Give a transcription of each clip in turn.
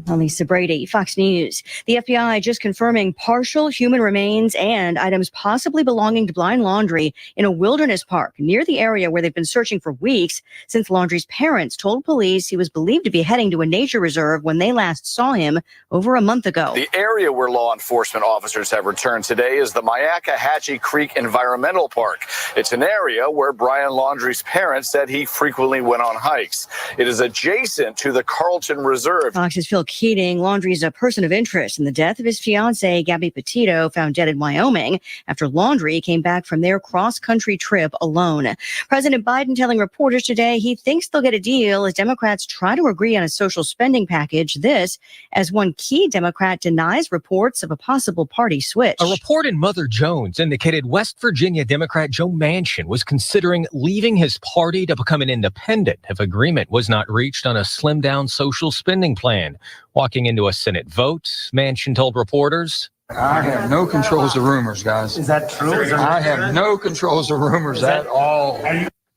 Lisa Brady, Fox News. The FBI just confirming partial human remains and items possibly belonging to Blind Laundrie in a wilderness park near the area where they've been searching for weeks since Laundrie's parents told police he was believed to be heading to a nature reserve when they last saw him over a month ago. The area where law enforcement officers have returned today is the Myakkahatchee Creek Environmental Park. It's an area where Brian Laundrie's parents said he frequently went on hikes. It is adjacent to the Carlton Reserve. Fox's Phil Keating. Laundrie's a person of interest in the death of his fiancée, Gabby Petito, found dead in Wyoming after Laundrie came back from their cross-country trip alone. President Biden telling reporters today he thinks they'll get a deal as Democrats try to agree on a social spending package. This as one key Democrat denies reports of a possible party switch. A report in Mother Jones indicated West Virginia Democrat Joe Manchin was considering leaving his party to become an independent if agreement was not reached on a slimmed-down social spending plan. Walking into a Senate vote, Manchin told reporters, I have no controls of rumors, guys. Is that true? I have no controls of rumors at all.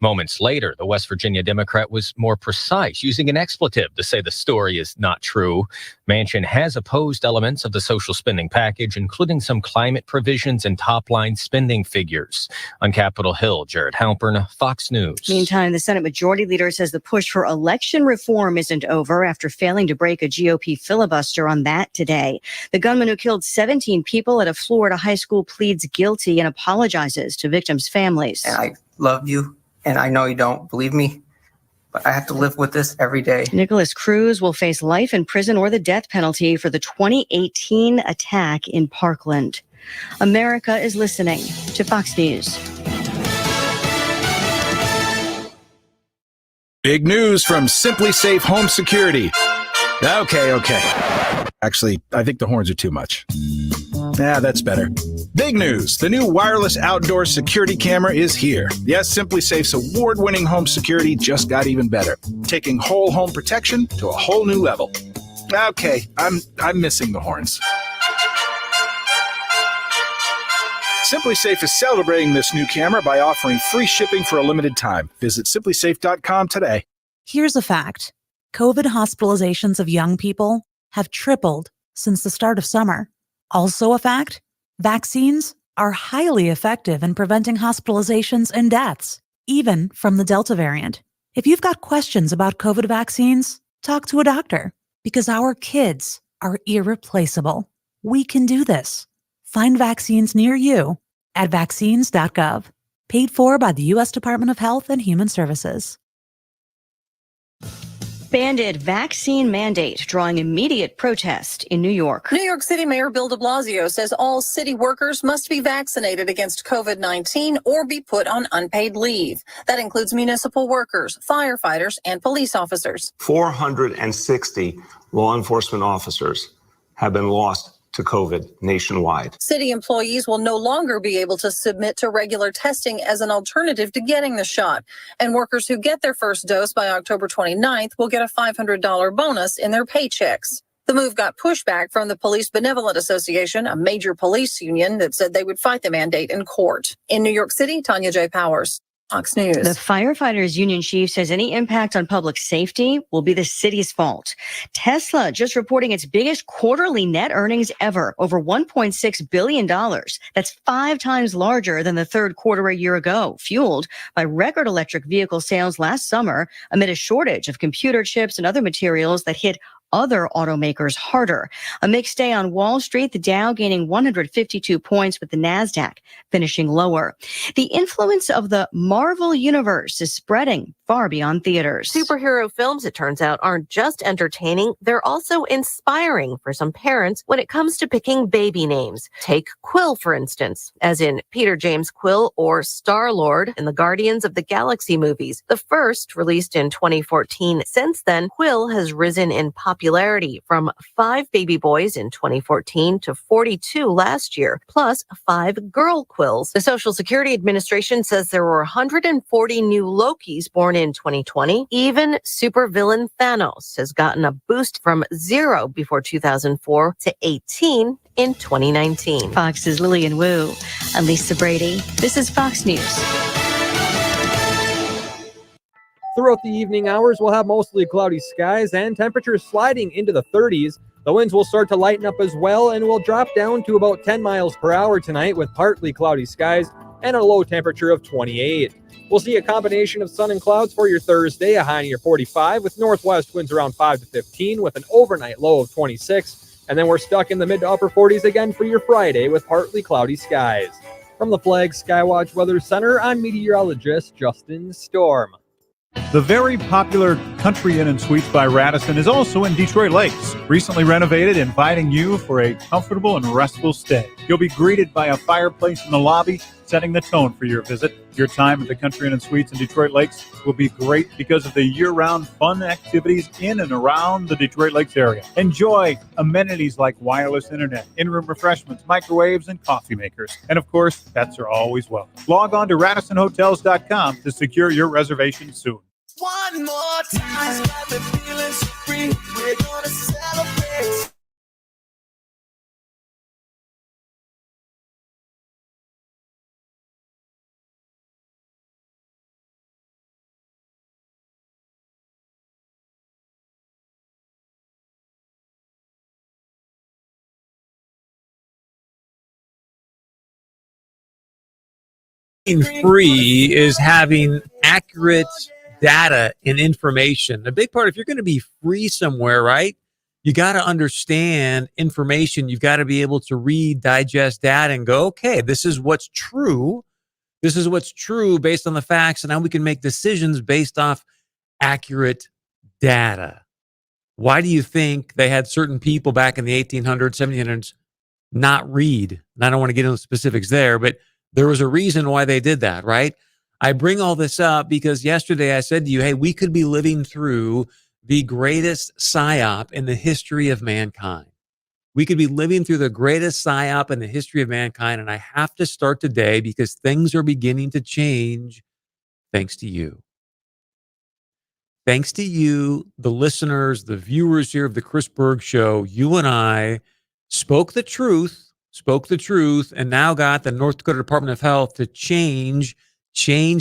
Moments later, the West Virginia Democrat was more precise, using an expletive to say the story is not true. Manchin has opposed elements of the social spending package, including some climate provisions and top-line spending figures. On Capitol Hill, Jared Halpern, Fox News. Meantime, the Senate Majority Leader says the push for election reform isn't over after failing to break a GOP filibuster on that today. The gunman who killed 17 people at a Florida high school pleads guilty and apologizes to victims' families. And I love you. And I know you don't believe me, but I have to live with this every day. Nicholas Cruz will face life in prison or the death penalty for the 2018 attack in Parkland. America is listening to Fox News. Big news from Simply Safe Home Security. Okay. Actually, I think the horns are too much. That's better. Big news. The new wireless outdoor security camera is here. Yes, Simply Safe's award-winning home security just got even better, taking whole home protection to a whole new level. Okay, I'm missing the horns. Simply Safe is celebrating this new camera by offering free shipping for a limited time. Visit simplysafe.com today. Here's a fact. COVID hospitalizations of young people have tripled since the start of summer. Also a fact, vaccines are highly effective in preventing hospitalizations and deaths, even from the Delta variant. If you've got questions about COVID vaccines, talk to a doctor, because our kids are irreplaceable. We can do this. Find vaccines near you at vaccines.gov. Paid for by the U.S. Department of Health and Human Services. Expanded vaccine mandate drawing immediate protest in New York. New York City Mayor Bill de Blasio says all city workers must be vaccinated against COVID-19 or be put on unpaid leave. That includes municipal workers, firefighters, and police officers. 460 law enforcement officers have been lost to COVID nationwide. City employees will no longer be able to submit to regular testing as an alternative to getting the shot. And workers who get their first dose by October 29th will get a $500 bonus in their paychecks. The move got pushback from the Police Benevolent Association, a major police union that said they would fight the mandate in court. In New York City, Tanya J. Powers, Fox News. The firefighters union chief says any impact on public safety will be the city's fault. Tesla just reporting its biggest quarterly net earnings ever, over $1.6 billion. That's 5 times larger than the third quarter a year ago, fueled by record electric vehicle sales last summer amid a shortage of computer chips and other materials that hit other automakers harder. A mixed day on Wall Street, the Dow gaining 152 points with the NASDAQ finishing lower. The influence of the Marvel Universe is spreading far beyond theaters. Superhero films, it turns out, aren't just entertaining, they're also inspiring for some parents when it comes to picking baby names. Take Quill, for instance, as in Peter James Quill or Star-Lord in the Guardians of the Galaxy movies. The first, released in 2014. Since then, Quill has risen in popularity from 5 baby boys in 2014 to 42 last year, plus 5 girl Quills. The Social Security Administration says there were 140 new Lokis born in 2020. Even supervillain Thanos has gotten a boost from 0 before 2004 to 18 in 2019. Fox's Lillian Wu. I'm Lisa Brady. This is Fox News. Throughout the evening hours, we'll have mostly cloudy skies and temperatures sliding into the 30s. The winds will start to lighten up as well and will drop down to about 10 miles per hour tonight with partly cloudy skies and a low temperature of 28. We'll see a combination of sun and clouds for your Thursday, a high near 45 with northwest winds around 5 to 15 with an overnight low of 26. And then we're stuck in the mid to upper 40s again for your Friday with partly cloudy skies. From the Flag Skywatch Weather Center, I'm meteorologist Justin Storm. The very popular Country Inn and Suites by Radisson is also in Detroit Lakes, recently renovated, inviting you for a comfortable and restful stay. You'll be greeted by a fireplace in the lobby, setting the tone for your visit. Your time at the Country Inn and Suites in Detroit Lakes will be great because of the year-round fun activities in and around the Detroit Lakes area. Enjoy amenities like wireless internet, in-room refreshments, microwaves, and coffee makers. And of course, pets are always welcome. Log on to RadissonHotels.com to secure your reservation soon. One more time, got me feeling so free. We're gonna celebrate. Free is having accurate data and information. A big part, if you're going to be free somewhere, right, you got to understand information. You've got to be able to read, digest data and go, okay, this is what's true. This is what's true based on the facts. And now we can make decisions based off accurate data. Why do you think they had certain people back in the 1800s, 1700s not read? And I don't want to get into the specifics there, but there was a reason why they did that, right? I bring all this up because yesterday I said to you, hey, we could be living through the greatest psyop in the history of mankind. We could be living through the greatest psyop in the history of mankind. And I have to start today because things are beginning to change thanks to you. Thanks to you, the listeners, the viewers here of the Chris Berg Show. You and I spoke the truth, and now got the North Dakota Department of Health to change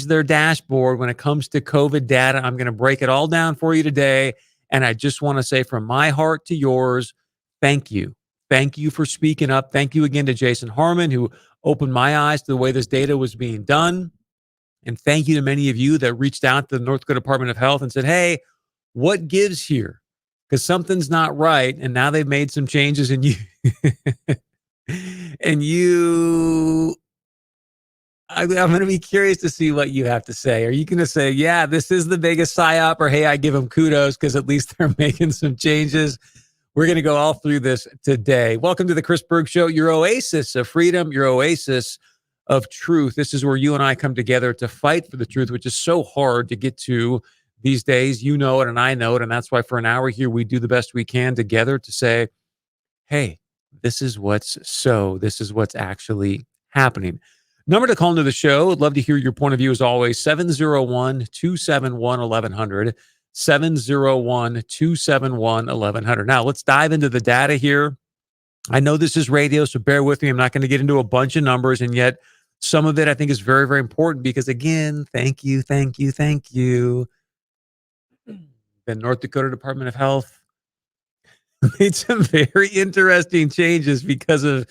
their dashboard when it comes to COVID data. I'm going to break it all down for you today. And I just want to say from my heart to yours, thank you. Thank you for speaking up. Thank you again to Jason Harmon, who opened my eyes to the way this data was being done. And thank you to many of you that reached out to the North Dakota Department of Health and said, hey, what gives here? Because something's not right. And now they've made some changes and I'm going to be curious to see what you have to say. Are you going to say, yeah, this is the biggest psyop, or hey, I give them kudos because at least they're making some changes? We're going to go all through this today. Welcome to the Chris Berg Show, your oasis of freedom, your oasis of truth. This is where you and I come together to fight for the truth, which is so hard to get to these days. You know it and I know it. And that's why for an hour here, we do the best we can together to say, hey, this is what's actually happening. Number to call into the show. I'd love to hear your point of view as always. 701-271-1100. 701-271-1100. Now, let's dive into the data here. I know this is radio, so bear with me. I'm not going to get into a bunch of numbers, and yet some of it I think is very, very important because, again, thank you. The North Dakota Department of Health made some very interesting changes because of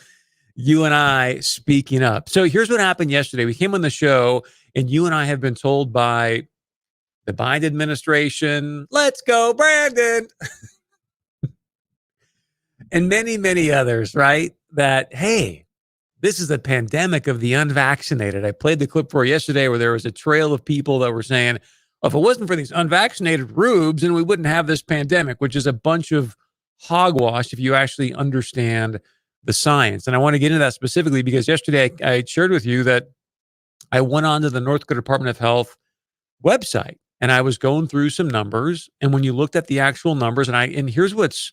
you and I speaking up. So here's what happened yesterday. We came on the show, and you and I have been told by the Biden administration, let's go, Brandon, and many, many others, right? That, hey, this is a pandemic of the unvaccinated. I played the clip for you yesterday where there was a trail of people that were saying, if it wasn't for these unvaccinated rubes, then we wouldn't have this pandemic, which is a bunch of hogwash if you actually understand the science. And I want to get into that specifically because yesterday I shared with you that I went on to the North Dakota Department of Health website and I was going through some numbers. And when you looked at the actual numbers, and here's what's,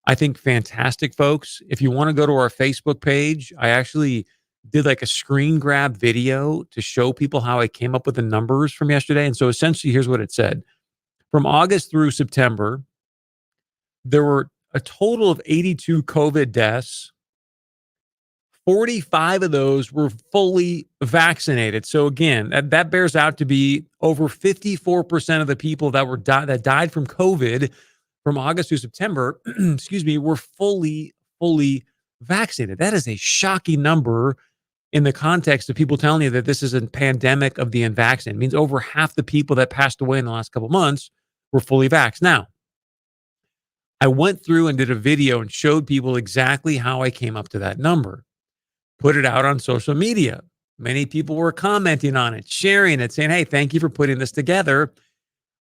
I think, fantastic, folks. If you want to go to our Facebook page, I actually did like a screen grab video to show people how I came up with the numbers from yesterday. And so essentially, here's what it said. From August through September, there were a total of 82 COVID deaths, 45 of those were fully vaccinated. So again, that bears out to be over 54% of the people that died from COVID from August to September, excuse me, were fully vaccinated. That is a shocking number in the context of people telling you that this is a pandemic of the unvaccinated. It means over half the people that passed away in the last couple of months were fully vaxxed. Now, I went through and did a video and showed people exactly how I came up to that number. Put it out on social media. Many people were commenting on it, sharing it, saying, hey, thank you for putting this together.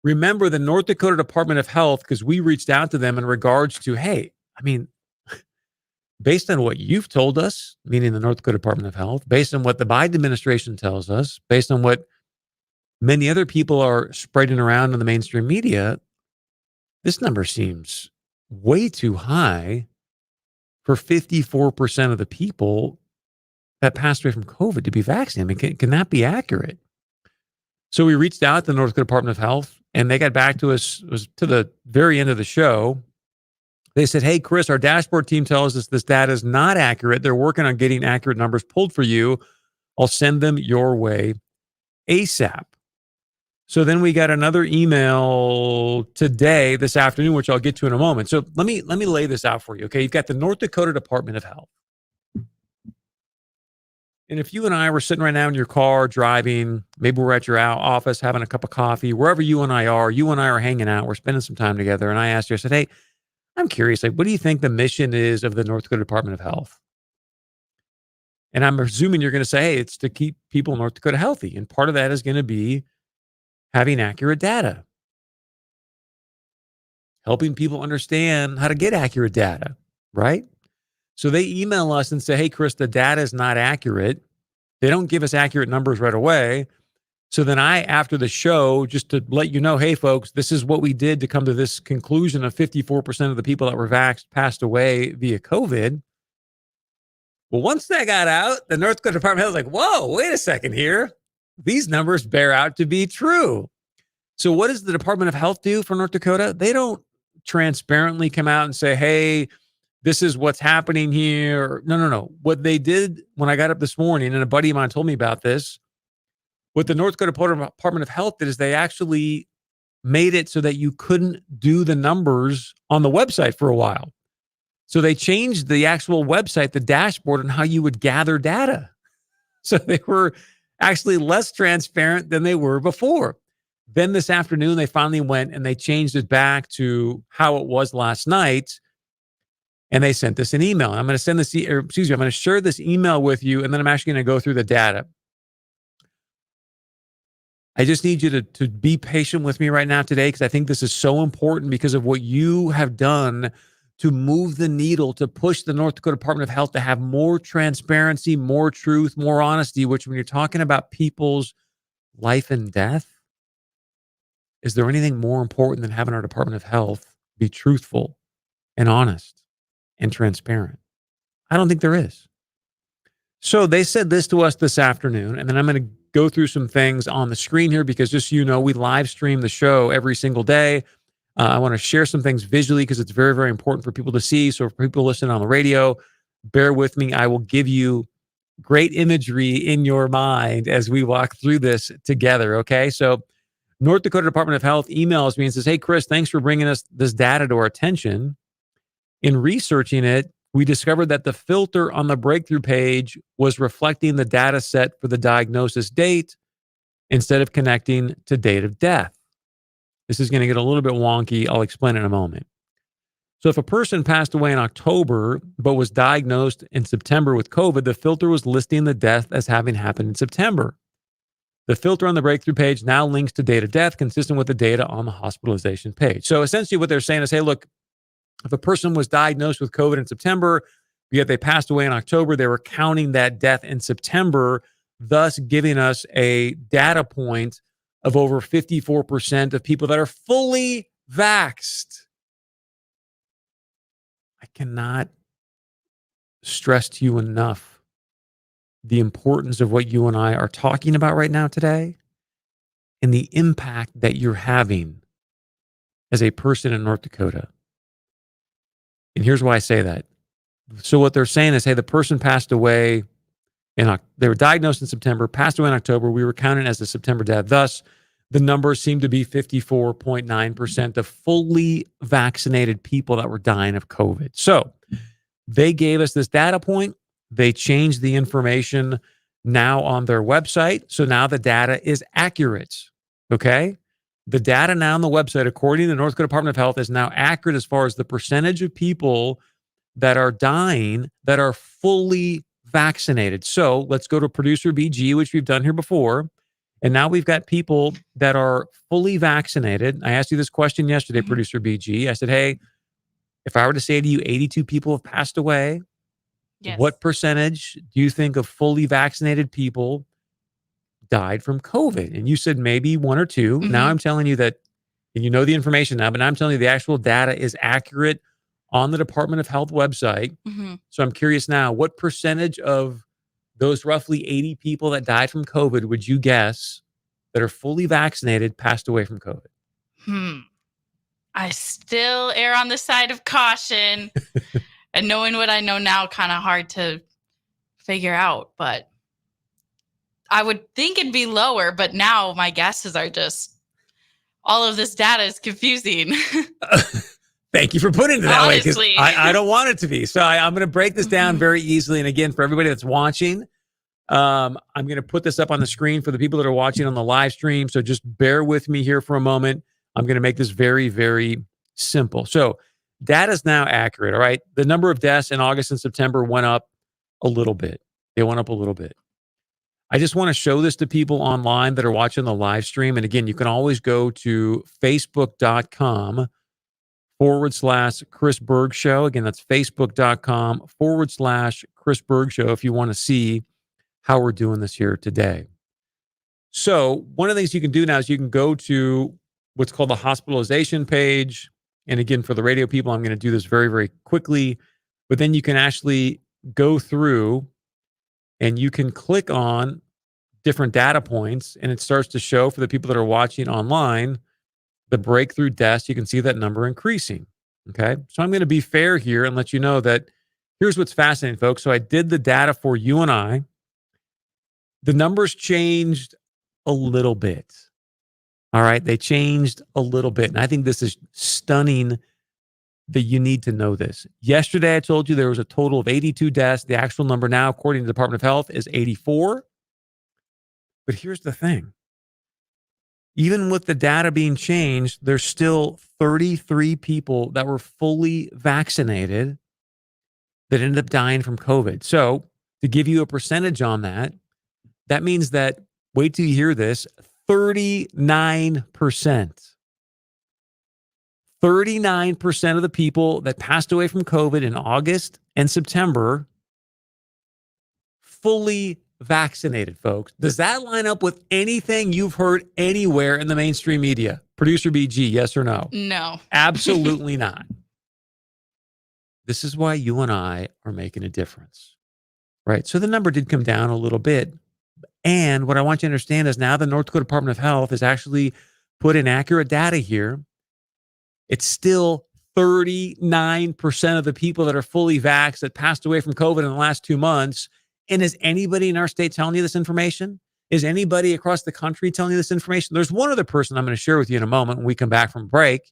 Remember the North Dakota Department of Health, because we reached out to them in regards to, hey, I mean, based on what you've told us, meaning the North Dakota Department of Health, based on what the Biden administration tells us, based on what many other people are spreading around in the mainstream media, this number seems way too high for 54% of the people that passed away from COVID to be vaccinated. I mean, can that be accurate? So we reached out to the North Dakota Department of Health, and they got back to us. It was to the very end of the show. They said, hey, Chris, our dashboard team tells us this data is not accurate. They're working on getting accurate numbers pulled for you. I'll send them your way ASAP. So then we got another email today, this afternoon, which I'll get to in a moment. So let me lay this out for you. Okay. You've got the North Dakota Department of Health. And if you and I were sitting right now in your car driving, maybe we're at your office having a cup of coffee, wherever you and I are hanging out, we're spending some time together. And I asked you, I said, hey, I'm curious, like, what do you think the mission is of the North Dakota Department of Health? And I'm assuming you're going to say, hey, it's to keep people in North Dakota healthy. And part of that is going to be having accurate data, helping people understand how to get accurate data, right? So they email us and say, hey, Chris, the data is not accurate. They don't give us accurate numbers right away. So then after the show, just to let you know, hey, folks, this is what we did to come to this conclusion of 54% of the people that were vaxxed passed away via COVID. Well, once that got out, the North Dakota Department of Health was like, whoa, wait a second here. These numbers bear out to be true. So what does the Department of Health do for North Dakota? They don't transparently come out and say, hey, this is what's happening here. No. What they did when I got up this morning, and a buddy of mine told me about this, what the North Dakota Department of Health did is they actually made it so that you couldn't do the numbers on the website for a while. So they changed the actual website, the dashboard, on how you would gather data. So they were actually less transparent than they were before. Then this afternoon, they finally went and they changed it back to how it was last night. And they sent us an email. I'm going to send this, I'm going to share this email with you, and then I'm actually going to go through the data. I just need you to be patient with me right now today, because I think this is so important because of what you have done to move the needle, to push the North Dakota Department of Health to have more transparency, more truth, more honesty, which when you're talking about people's life and death, is there anything more important than having our Department of Health be truthful and honest and transparent? I don't think there is. So they said this to us this afternoon, and then I'm going to go through some things on the screen here because just so you know, we live stream the show every single day. I want to share some things visually because it's very, very important for people to see. So for people listening on the radio, bear with me. I will give you great imagery in your mind as we walk through this together, okay? So North Dakota Department of Health emails me and says, hey, Chris, thanks for bringing us this data to our attention. In researching it, we discovered that the filter on the breakthrough page was reflecting the data set for the diagnosis date instead of connecting to date of death. This is going to get a little bit wonky. I'll explain in a moment. So if a person passed away in October but was diagnosed in September with COVID, the filter was listing the death as having happened in September. The filter on the breakthrough page now links to date of death consistent with the data on the hospitalization page. So essentially what they're saying is, hey, look, if a person was diagnosed with COVID in September, yet they passed away in October, they were counting that death in September, thus giving us a data point of over 54% of people that are fully vaxxed. I cannot stress to you enough the importance of what you and I are talking about right now today and the impact that you're having as a person in North Dakota. And here's why I say that. So what they're saying is, hey, the person passed away they were diagnosed in September, passed away in October. We were counted as a September death. Thus, the numbers seem to be 54.9% of fully vaccinated people that were dying of COVID. So they gave us this data point. They changed the information now on their website. So now the data is accurate. Okay. The data now on the website, according to the North Dakota Department of Health, is now accurate as far as the percentage of people that are dying that are fully vaccinated. So let's go to producer BG, which we've done here before. And now we've got people that are fully vaccinated. I asked you this question yesterday, producer BG. I said, hey, if I were to say to you 82 people have passed away, what percentage do you think of fully vaccinated people died from COVID? And you said maybe 1 or 2. Now I'm telling you that, and you know the information now, but now I'm telling you the actual data is accurate on the Department of Health website. So I'm curious now, what percentage of those roughly 80 people that died from COVID would you guess that are fully vaccinated passed away from COVID? I still err on the side of caution. And knowing what I know now, kind of hard to figure out. But I would think it'd be lower. But now my guesses are just, all of this data is confusing. Thank you for putting it that way, because Honestly. I don't want it to be. So I'm going to break this down very easily. And again, for everybody that's watching, I'm going to put this up on the screen for the people that are watching on the live stream. So just bear with me here for a moment. I'm going to make this very, very simple. So data is now accurate. All right. The number of deaths in August and September went up a little bit. They went up a little bit. I just want to show this to people online that are watching the live stream. And again, you can always go to facebook.com/Chris Berg Show. Again, that's facebook.com/Chris Berg Show if you want to see how we're doing this here today. So one of the things you can do now is you can go to what's called the hospitalization page. And again, for the radio people, I'm going to do this very, very quickly. But then you can actually go through and you can click on different data points, and it starts to show for the people that are watching online the breakthrough deaths. You can see that number increasing. Okay. So I'm going to be fair here and let you know that here's what's fascinating, folks. So I did the data for you and I. The numbers changed a little bit. All right. They changed a little bit. And I think this is stunning that you need to know this. Yesterday, I told you there was a total of 82 deaths. The actual number now, according to the Department of Health, is 84. But here's the thing. Even with the data being changed, there's still 33 people that were fully vaccinated that ended up dying from COVID. So to give you a percentage on that, that means that, wait till you hear this, 39%. 39% of the people that passed away from COVID in August and September fully vaccinated, folks. Does that line up with anything you've heard anywhere in the mainstream media? Producer BG, yes or no? No. Absolutely not. This is why you and I are making a difference, right? So the number did come down a little bit. And what I want you to understand is now the North Dakota Department of Health has actually put in accurate data here. It's still 39% of the people that are fully vaxxed that passed away from COVID in the last 2 months. And is anybody in our state telling you this information? Is anybody across the country telling you this information? There's one other person I'm going to share with you in a moment when we come back from break.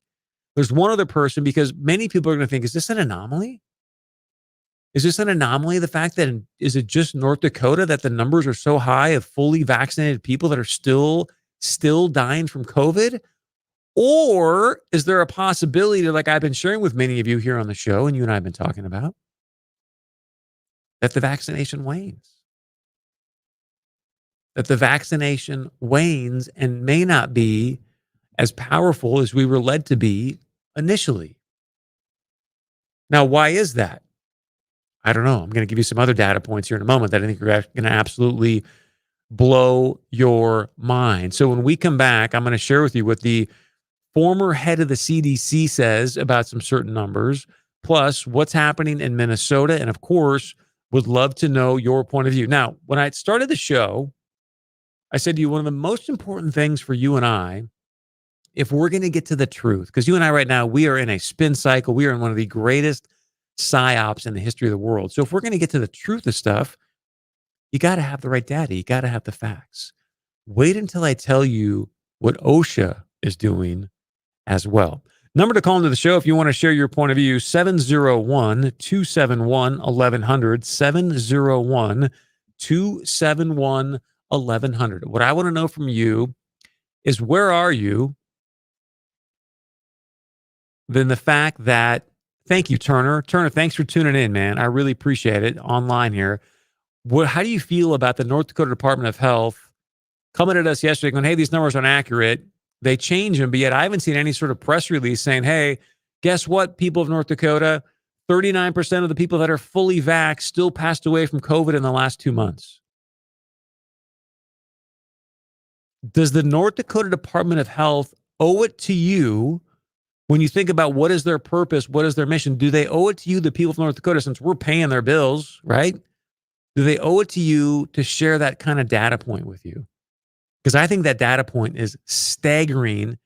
There's one other person, because many people are going to think, is this an anomaly? Is this an anomaly? The fact that, is it just North Dakota that the numbers are so high of fully vaccinated people that are still dying from COVID? Or is there a possibility, like I've been sharing with many of you here on the show and you and I have been talking about, that the vaccination wanes? That the vaccination wanes and may not be as powerful as we were led to be initially. Now, why is that? I don't know. I'm going to give you some other data points here in a moment that I think are going to absolutely blow your mind. So when we come back, I'm going to share with you what the former head of the CDC says about some certain numbers, plus what's happening in Minnesota. And of course, would love to know your point of view. Now, when I started the show, I said to you, one of the most important things for you and I, if we're going to get to the truth, because you and I right now, we are in a spin cycle. We are in one of the greatest psyops in the history of the world. So if we're going to get to the truth of stuff, you got to have the right data. You got to have the facts. Wait until I tell you what OSHA is doing as well. Number to call into the show if you want to share your point of view, 701-271-1100, 701-271-1100. What I want to know from you is, where are you? Then the fact that, thank you, Turner. Turner, thanks for tuning in, man. I really appreciate it online here. How do you feel about the North Dakota Department of Health coming at us yesterday going, hey, these numbers aren't accurate? They change them, but yet I haven't seen any sort of press release saying, hey, guess what, people of North Dakota? 39% of the people that are fully vaxxed still passed away from COVID in the last 2 months. Does the North Dakota Department of Health owe it to you when you think about what is their purpose, what is their mission? Do they owe it to you, the people of North Dakota, since we're paying their bills, right? Do they owe it to you to share that kind of data point with you? Because I think that data point is staggering,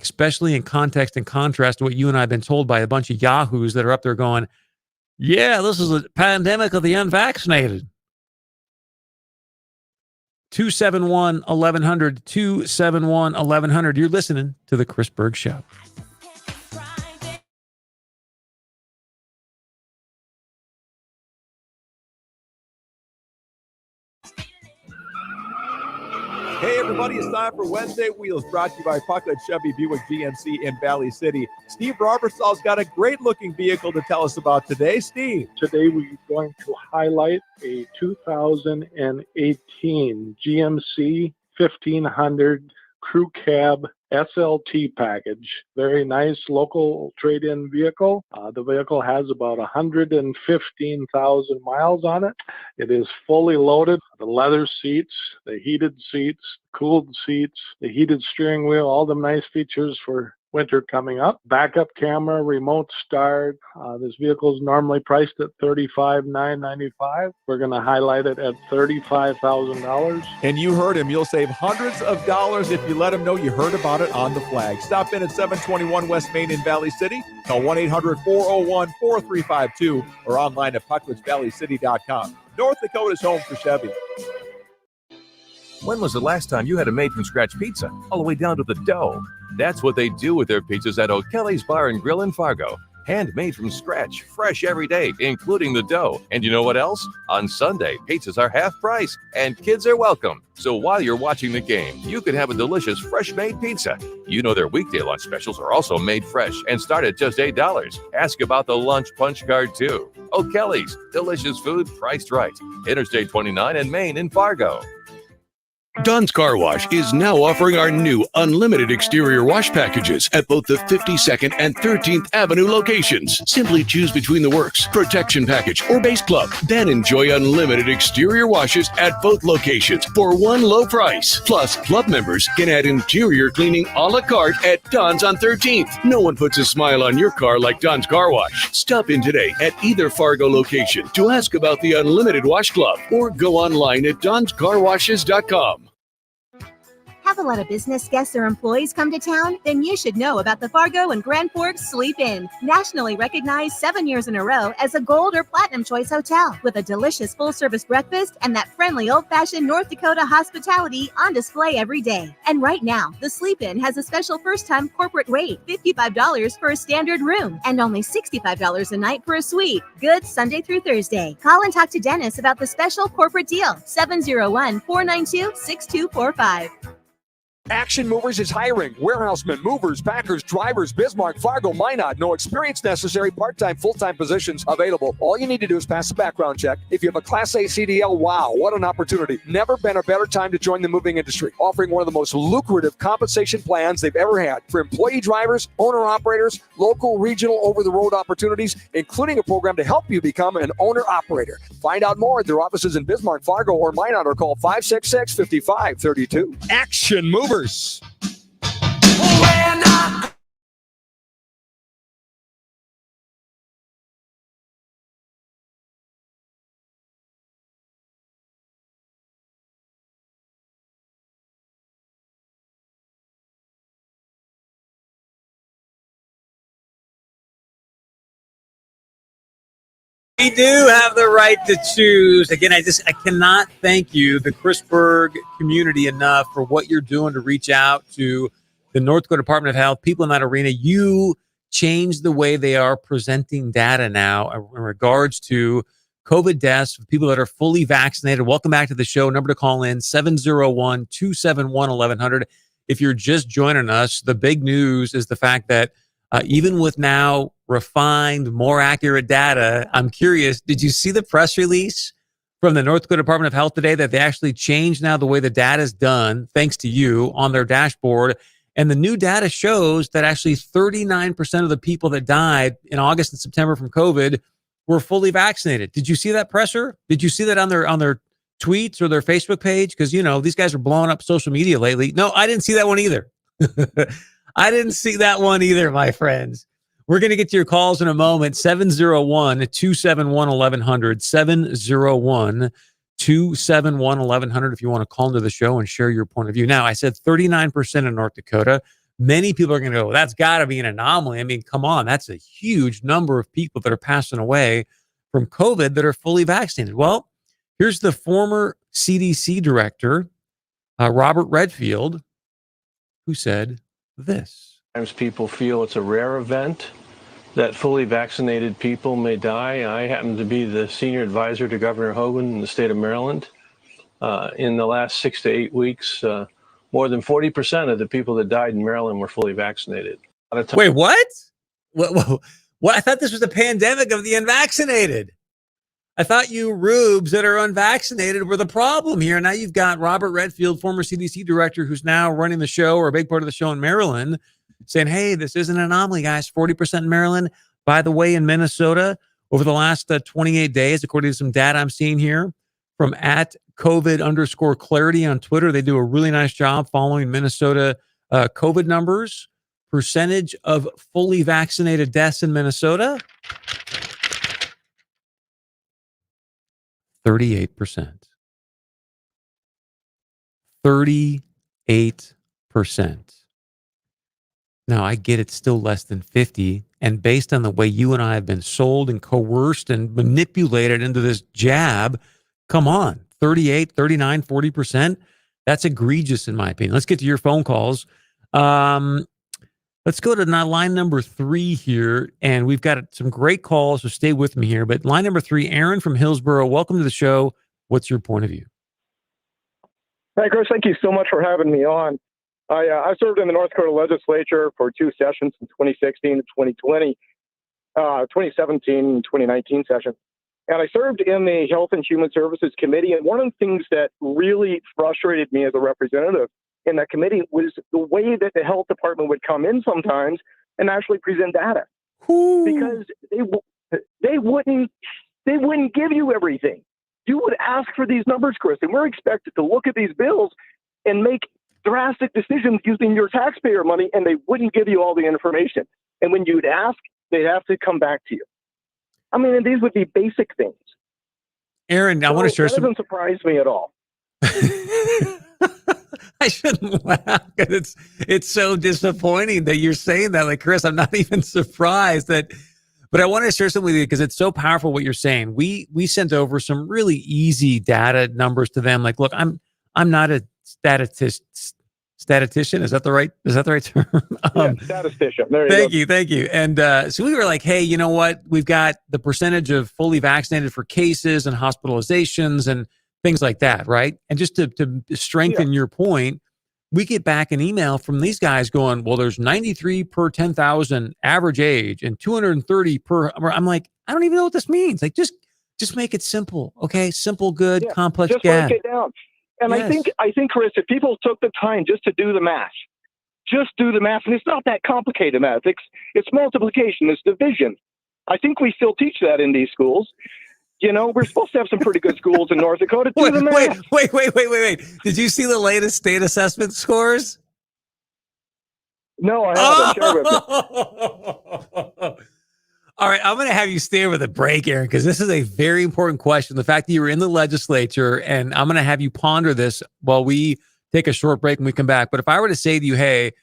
especially in context and contrast to what you and I have been told by a bunch of yahoos that are up there going, yeah, this is a pandemic of the unvaccinated. 271-1100, 271-1100. You're listening to The Chris Berg Show. Hey everybody, it's time for Wednesday Wheels, brought to you by Puckett Chevy Buick GMC in Valley City. Steve Robertsall's got a great looking vehicle to tell us about today. Steve. Today we're going to highlight a 2018 GMC 1500 Crew Cab SLT package. Very nice local trade-in vehicle. The vehicle has about 115,000 miles on it. It is fully loaded. The leather seats, the heated seats, cooled seats, the heated steering wheel, all the nice features for winter coming up. Backup camera, remote start. This vehicle is normally priced at $35,995. We're going to highlight it at $35,000. And you heard him. You'll save hundreds of dollars if you let him know you heard about it on the flag. Stop in at 721 West Main in Valley City. Call 1-800-401-4352 or online at puckletsvalleycity.com. North Dakota's home for Chevy. When was the last time you had a made-from-scratch pizza, all the way down to the dough? That's what they do with their pizzas at O'Kelly's Bar and Grill in Fargo. Handmade from scratch, fresh every day, including the dough. And you know what else? On Sunday, pizzas are half price, and kids are welcome. So while you're watching the game, you can have a delicious fresh-made pizza. You know their weekday lunch specials are also made fresh and start at just $8. Ask about the lunch punch card, too. O'Kelly's, delicious food priced right. Interstate 29 and Main in Fargo. Don's Car Wash is now offering our new unlimited exterior wash packages at both the 52nd and 13th Avenue locations. Simply choose between the Works, Protection Package, or Base Club. Then enjoy unlimited exterior washes at both locations for one low price. Plus, club members can add interior cleaning a la carte at Don's on 13th. No one puts a smile on your car like Don's Car Wash. Stop in today at either Fargo location to ask about the Unlimited Wash Club or go online at donscarwashes.com. Have a lot of business guests or employees come to town? Then you should know about the Fargo and Grand Forks Sleep Inn. Nationally recognized 7 years in a row as a Gold or Platinum Choice hotel with a delicious full-service breakfast and that friendly old-fashioned North Dakota hospitality on display every day. And right now, the Sleep Inn has a special first-time corporate rate, $55 for a standard room and only $65 a night for a suite. Good Sunday through Thursday. Call and talk to Dennis about the special corporate deal, 701-492-6245. Action Movers is hiring. Warehousemen, movers, packers, drivers, Bismarck, Fargo, Minot. No experience necessary. Part-time, full-time positions available. All you need to do is pass the background check. If you have a Class A CDL, wow, what an opportunity. Never been a better time to join the moving industry. Offering one of the most lucrative compensation plans they've ever had for employee drivers, owner-operators, local, regional, over-the-road opportunities, including a program to help you become an owner-operator. Find out more at their offices in Bismarck, Fargo, or Minot, or call 566-5532. Action Movers. We do have the right to choose. Again, I cannot thank you, the Chris Berg community, enough for what you're doing to reach out to the North Dakota Department of Health, people in that arena. You changed the way they are presenting data now in regards to COVID deaths for people that are fully vaccinated. Welcome back to the show. Number to call in, 701-271-1100. If you're just joining us, the big news is the fact that even with now refined, more accurate data, I'm curious, did you see the press release from the North Dakota Department of Health today that they actually changed now the way the data is done, thanks to you, on their dashboard? And the new data shows that actually 39% of the people that died in August and September from COVID were fully vaccinated. Did you see that, Presser? Did you see that on their tweets or their Facebook page? Because, these guys are blowing up social media lately. No, I didn't see that one either. I didn't see that one either, my friends. We're going to get to your calls in a moment. 701-271-1100. 701-271-1100 if you want to call into the show and share your point of view. Now, I said 39% in North Dakota. Many people are going to go, that's got to be an anomaly. I mean, come on. That's a huge number of people that are passing away from COVID that are fully vaccinated. Well, here's the former CDC director, Robert Redfield, who said this. Sometimes people feel it's a rare event that fully vaccinated people may die. I happen to be the senior advisor to Governor Hogan in the state of Maryland. In the last 6 to 8 weeks, more than 40% of the people that died in Maryland were fully vaccinated. Wait, what? What? I thought this was a pandemic of the unvaccinated. I thought you rubes that are unvaccinated were the problem here. Now you've got Robert Redfield, former CDC director, who's now running the show, or a big part of the show in Maryland, saying, hey, this isn't an anomaly, guys. 40% in Maryland. By the way, in Minnesota, over the last 28 days, according to some data I'm seeing here from @COVID_clarity on Twitter, they do a really nice job following Minnesota COVID numbers. Percentage of fully vaccinated deaths in Minnesota, 38%. 38%. Now, I get it's still less than 50. And based on the way you and I have been sold and coerced and manipulated into this jab, come on, 38, 39, 40%. That's egregious in my opinion. Let's get to your phone calls. Let's go to line number 3 here. And we've got some great calls, so stay with me here. But line number 3, Aaron from Hillsboro, welcome to the show. What's your point of view? Hi, Chris. Thank you so much for having me on. I served in the North Dakota legislature for 2 sessions in 2016 and 2020, 2017 and 2019 session. And I served in the Health and Human Services Committee. And one of the things that really frustrated me as a representative in that committee was the way that the health department would come in sometimes and actually present data. Because they wouldn't give you everything. You would ask for these numbers, Chris, and we're expected to look at these bills and make drastic decisions using your taxpayer money, and they wouldn't give you all the information. And when you'd ask, they'd have to come back to you. I mean, and these would be basic things. Aaron, I want to share that doesn't surprise me at all. I shouldn't laugh because it's so disappointing that you're saying that. Like, Chris, I'm not even surprised that. But I want to share something with you because it's so powerful what you're saying. We sent over some really easy data numbers to them. Like, look, I'm not a statistician. Is that the right term? Statistician. Thank you. And so we were like, hey, you know what? We've got the percentage of fully vaccinated for cases and hospitalizations and things like that, right? And just to strengthen your point, we get back an email from these guys going, well, there's 93 per 10,000 average age and 230 per. I'm like, I don't even know what this means. Like, just make it simple, okay? Simple, good, complex. Just break it down. And yes. I think, Chris, if people took the time just to do the math, and it's not that complicated math. It's multiplication, it's division. I think we still teach that in these schools. You know, we're supposed to have some pretty good schools in North Dakota. Wait. Did you see the latest state assessment scores? No, I haven't. Share with me. All right, I'm going to have you stay with a break, Aaron, because this is a very important question. The fact that you were in the legislature, and I'm going to have you ponder this while we take a short break and we come back. But if I were to say to you, hey,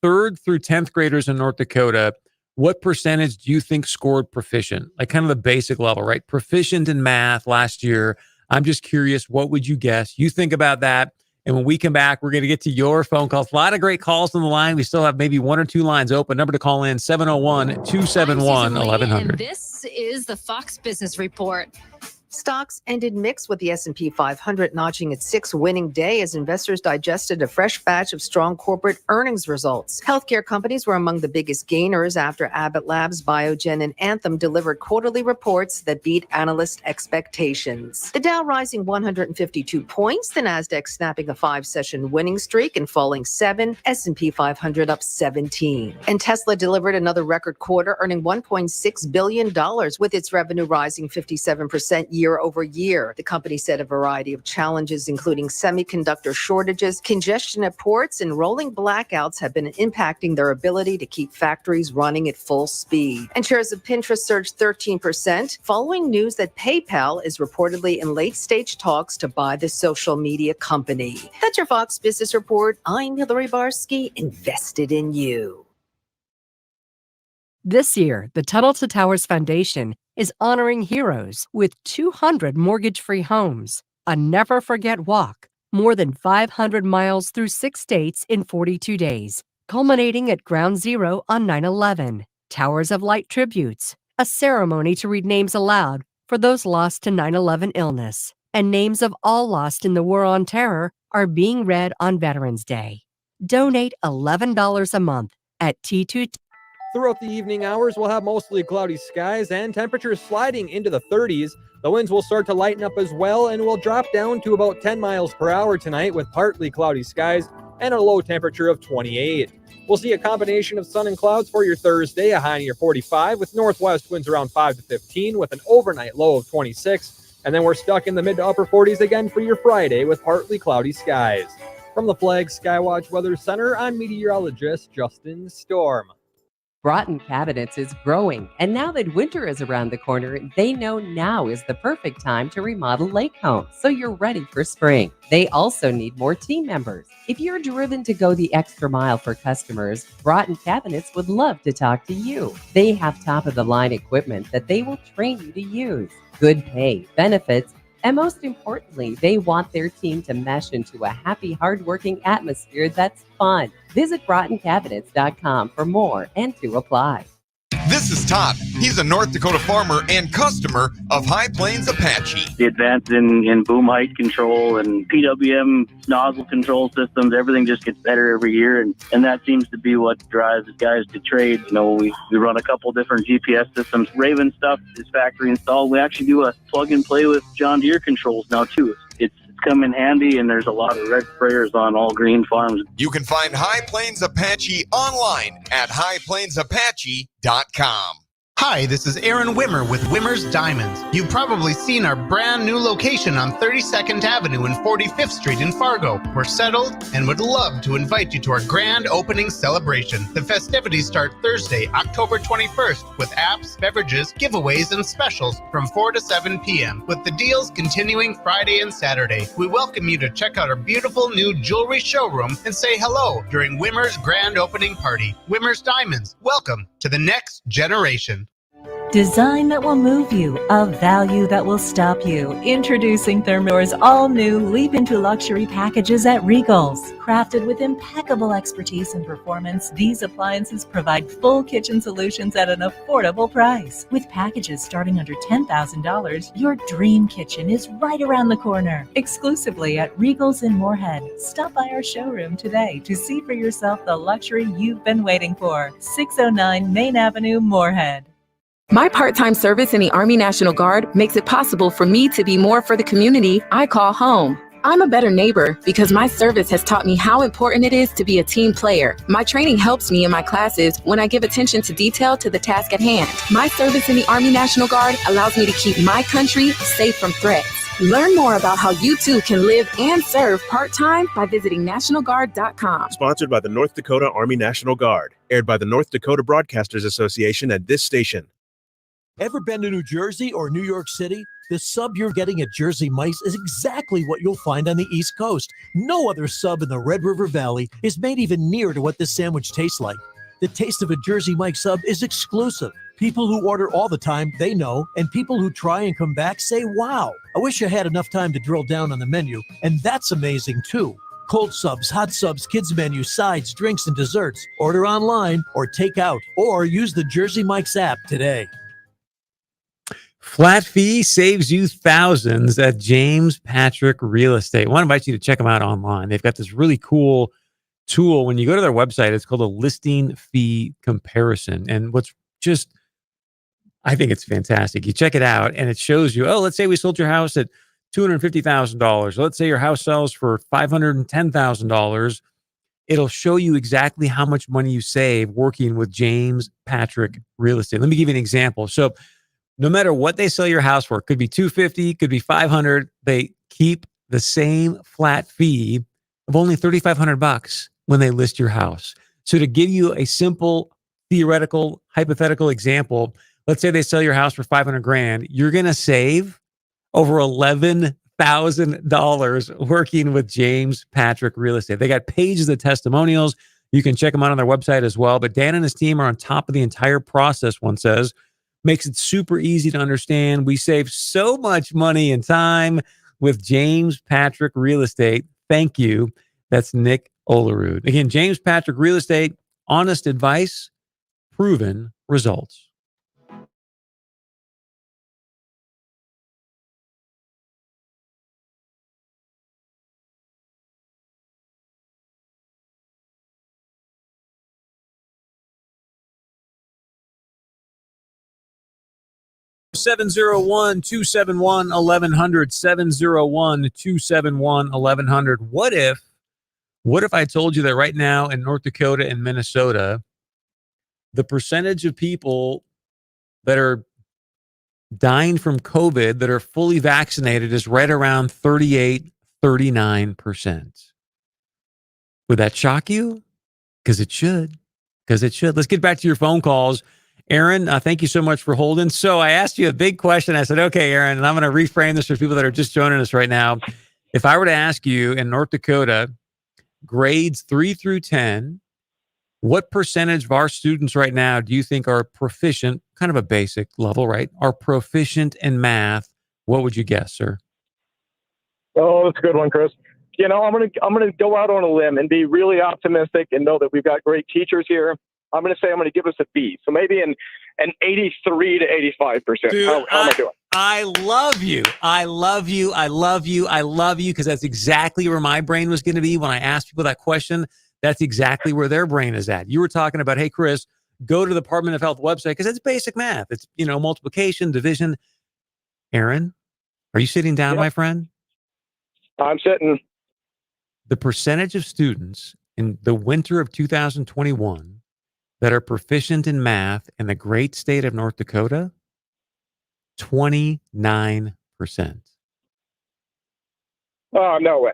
3rd through 10th graders in North Dakota what percentage do you think scored proficient? Like kind of the basic level, right? Proficient in math last year. I'm just curious, what would you guess? You think about that. And when we come back, we're going to get to your phone calls. A lot of great calls on the line. We still have maybe 1 or 2 lines open. Number to call in, 701-271-1100. This is the Fox Business Report. Stocks ended mixed with the S&P 500 notching its 6th winning day as investors digested a fresh batch of strong corporate earnings results. Healthcare companies were among the biggest gainers after Abbott Labs, Biogen, and Anthem delivered quarterly reports that beat analyst expectations. The Dow rising 152 points, the Nasdaq snapping a 5-session winning streak and falling 7, S&P 500 up 17. And Tesla delivered another record quarter, earning $1.6 billion with its revenue rising 57% year over year. The company said a variety of challenges, including semiconductor shortages, congestion at ports, and rolling blackouts have been impacting their ability to keep factories running at full speed. And shares of Pinterest surged 13% following news that PayPal is reportedly in late-stage talks to buy the social media company. That's your Fox Business Report. I'm Hillary Barsky, invested in you. This year, the Tunnel to Towers Foundation is honoring heroes with 200 mortgage-free homes, a never-forget walk, more than 500 miles through 6 states in 42 days, culminating at Ground Zero on 9/11, Towers of Light tributes, a ceremony to read names aloud for those lost to 9/11 illness, and names of all lost in the War on Terror are being read on Veterans Day. Donate $11 a month at T2. Throughout the evening hours, we'll have mostly cloudy skies and temperatures sliding into the 30s. The winds will start to lighten up as well and will drop down to about 10 miles per hour tonight with partly cloudy skies and a low temperature of 28. We'll see a combination of sun and clouds for your Thursday, a high near 45 with northwest winds around 5 to 15 with an overnight low of 26. And then we're stuck in the mid to upper 40s again for your Friday with partly cloudy skies. From the Flag Skywatch Weather Center, I'm meteorologist Justin Storm. Broughton Cabinets is growing, and now that winter is around the corner, they know now is the perfect time to remodel lake homes, so you're ready for spring. They also need more team members. If you're driven to go the extra mile for customers, Broughton Cabinets would love to talk to you. They have top-of-the-line equipment that they will train you to use, good pay, benefits, and most importantly, they want their team to mesh into a happy, hardworking atmosphere that's fun. Visit BroughtonCabinets.com for more and to apply. This is Todd. He's a North Dakota farmer and customer of High Plains Apache. The advance in boom height control and PWM nozzle control systems, everything just gets better every year. And that seems to be what drives guys to trade. You know, we run a couple different GPS systems. Raven stuff is factory installed. We actually do a plug and play with John Deere controls now too. It's come in handy, and there's a lot of red sprayers on all green farms. You can find High Plains Apache online at highplainsapache.com. Hi, this is Aaron Wimmer with Wimmer's Diamonds. You've probably seen our brand new location on 32nd Avenue and 45th Street in Fargo. We're settled and would love to invite you to our grand opening celebration. The festivities start Thursday, October 21st with apps, beverages, giveaways, and specials from 4 to 7 p.m. with the deals continuing Friday and Saturday. We welcome you to check out our beautiful new jewelry showroom and say hello during Wimmer's grand opening party. Wimmer's Diamonds, welcome to the next generation. Design that will move you, a value that will stop you. Introducing Thermore's all-new Leap into Luxury packages at Regal's. Crafted with impeccable expertise and performance, these appliances provide full kitchen solutions at an affordable price. With packages starting under $10,000, your dream kitchen is right around the corner. Exclusively at Regal's in Moorhead. Stop by our showroom today to see for yourself the luxury you've been waiting for. 609 Main Avenue, Moorhead. My part-time service in the Army National Guard makes it possible for me to be more for the community I call home. I'm a better neighbor because my service has taught me how important it is to be a team player. My training helps me in my classes when I give attention to detail to the task at hand. My service in the Army National Guard allows me to keep my country safe from threats. Learn more about how you too can live and serve part-time by visiting NationalGuard.com. Sponsored by the North Dakota Army National Guard. Aired by the North Dakota Broadcasters Association at this station. Ever been to New Jersey or New York City? The sub you're getting at Jersey Mike's is exactly what you'll find on the East Coast. No other sub in the Red River Valley is made even near to what this sandwich tastes like. The taste of a Jersey Mike's sub is exclusive. People who order all the time, they know, and people who try and come back say, wow. I wish I had enough time to drill down on the menu, and that's amazing too. Cold subs, hot subs, kids menu, sides, drinks, and desserts. Order online or take out, or use the Jersey Mike's app today. Flat fee saves you thousands at James Patrick Real Estate. I want to invite you to check them out online. They've got this really cool tool. When you go to their website, it's called a listing fee comparison. And what's just, I think it's fantastic. You check it out and it shows you, oh, let's say we sold your house at $250,000. Let's say your house sells for $510,000. It'll show you exactly how much money you save working with James Patrick Real Estate. Let me give you an example. So no matter what they sell your house for, it could be $250,000, could be $500,000. They keep the same flat fee of only $3,500 when they list your house. So to give you a simple theoretical, hypothetical example, let's say they sell your house for $500,000. You're going to save over $11,000 working with James Patrick Real Estate. They got pages of testimonials. You can check them out on their website as well. But Dan and his team are on top of the entire process, one says. Makes it super easy to understand. We save so much money and time with James Patrick Real Estate. Thank you. That's Nick Olerud. Again, James Patrick Real Estate, honest advice, proven results. Seven 701-271-1100, 701-271-1100. What if I told you that right now in North Dakota and Minnesota, the percentage of people that are dying from COVID that are fully vaccinated is right around 38-39%. Would that shock you? Because it should. Let's get back to your phone calls. Aaron, thank you so much for holding. So I asked you a big question. I said, okay, Aaron, and I'm going to reframe this for people that are just joining us right now. If I were to ask you in North Dakota, grades 3 through 10, what percentage of our students right now do you think are proficient, kind of a basic level, right? Are proficient in math? What would you guess, sir? Oh, that's a good one, Chris. You know, I'm gonna go out on a limb and be really optimistic and know that we've got great teachers here. I'm going to say I'm going to give us a B. So maybe an 83 to 85%. Dude, how am I doing? I love you. Because that's exactly where my brain was going to be when I asked people that question. That's exactly where their brain is at. You were talking about, hey, Chris, go to the Department of Health website because it's basic math. It's, multiplication, division. Aaron, are you sitting down, my friend? I'm sitting. The percentage of students in the winter of 2021 that are proficient in math in the great state of North Dakota, 29%. Oh, no way.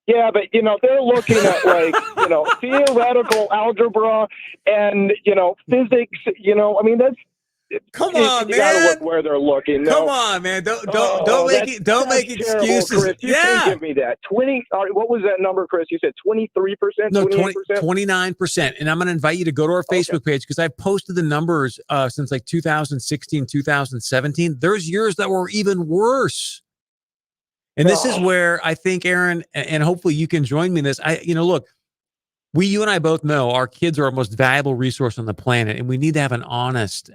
Yeah, but, they're looking at theoretical algebra and, physics, that's, come on, you man. gotta look where they're looking. No. Come on, man. Don't make excuses. Chris. You can't give me that. 20. What was that number, Chris? You said 23%? No, 28%? 29%. And I'm going to invite you to go to our Facebook page because I've posted the numbers since like 2016, 2017. There's years that were even worse. And this is where I think, Aaron, and hopefully you can join me in this. Look, you and I both know our kids are our most valuable resource on the planet, and we need to have an honest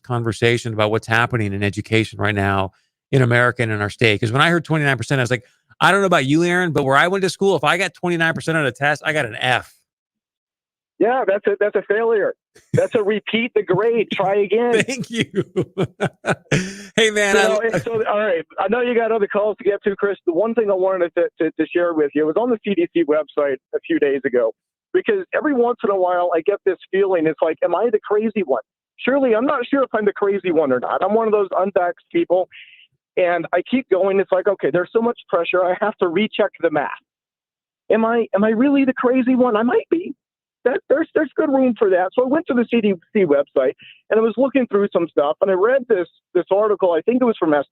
conversation about what's happening in education right now in America and in our state. Because when I heard 29%, I was like, I don't know about you, Aaron, but where I went to school, if I got 29% on a test, I got an F. Yeah, that's a failure. That's a repeat the grade. Try again. Thank you. Hey, man. All right. I know you got other calls to get to, Chris. The one thing I wanted to share with you was on the CDC website a few days ago, because every once in a while I get this feeling. It's like, am I the crazy one? Surely I'm not sure if I'm the crazy one or not. I'm one of those unvaxxed people. And I keep going. It's like, okay, there's so much pressure. I have to recheck the math. Am I really the crazy one? I might be. There's good room for that. So I went to the CDC website and I was looking through some stuff, and I read this article. I think it was from that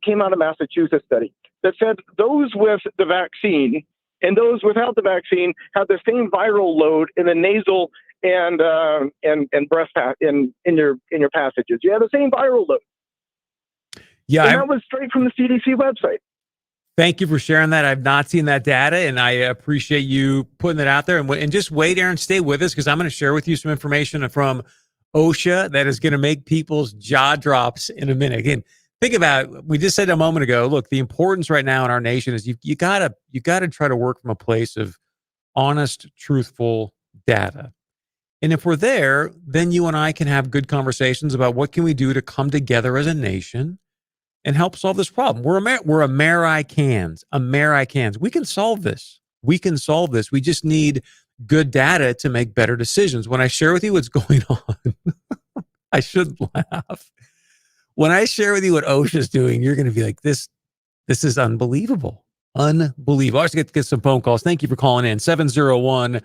came out of Massachusetts study that said those with the vaccine and those without the vaccine had the same viral load in the nasal and breast in your passages. You have the same viral load. Yeah, and that was straight from the CDC website. Thank you for sharing that. I've not seen that data, and I appreciate you putting it out there. And just wait, Aaron, stay with us, because I'm going to share with you some information from OSHA that is going to make people's jaw drops in a minute. Again, think about, we just said a moment ago, look, the importance right now in our nation is you gotta try to work from a place of honest, truthful data. And if we're there, then you and I can have good conversations about what can we do to come together as a nation and help solve this problem. We're Americans. We can solve this. We just need good data to make better decisions. When I share with you what's going on, I shouldn't laugh. When I share with you what OSHA is doing, you're going to be like, this is unbelievable. Unbelievable. I also get some phone calls. Thank you for calling in. 701-271-1100.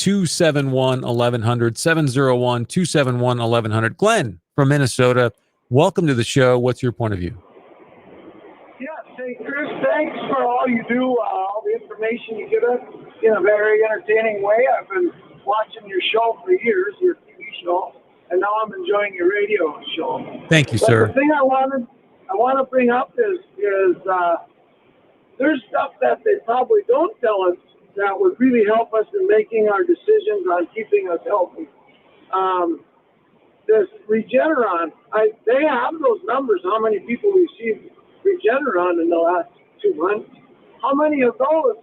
701-271-1100. Glenn from Minnesota, welcome to the show. What's your point of view? Hey, Chris, thanks for all you do, all the information you give us in a very entertaining way. I've been watching your show for years, your TV show, and now I'm enjoying your radio show. Thank you, sir. The thing I want to bring up is there's stuff that they probably don't tell us that would really help us in making our decisions on keeping us healthy. This Regeneron, they have those numbers, how many people received Regeneron in the last 2 months. How many of those